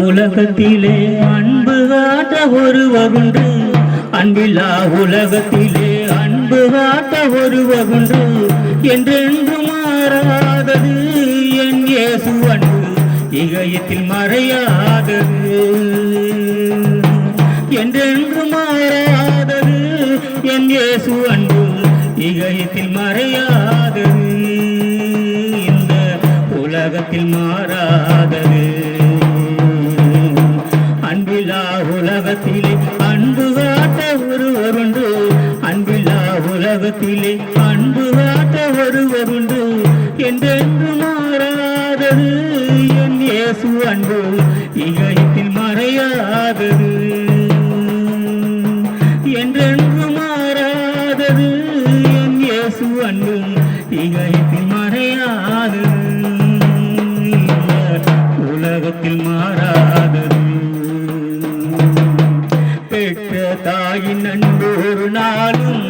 உலகத்திலே அன்பு காட்ட ஒருவகுண்டு, அன்பில்லா உலகத்திலே அன்பு காட்ட ஒருவகுண்டு, என்றென்று மாறாதது என் இயேசு அன்பு, இகயத்தில் மறையாதது. என்றென்று மாறாதது என் இயேசு அன்பு, இகயத்தில் மறையாதது. இந்த உலகத்தில் மாறாதது. அன்பில்லா உலகத்திலே அன்பு காட்ட ஒருவருண்டு, அன்பில்லா உலகத்திலே அன்பு காட்ட ஒருவருண்டு, என்றென்று மாறாதது என் இயேசு அன்பு, இகயத்தில் மறையாதது. என்றென்று மாறாதது என் இயேசு அன்பு, இகயத்தில் மறையாதது. உலகத்தில் மாறாதது. பெற்ற தாயின் அன்பு ஒரு நாளும்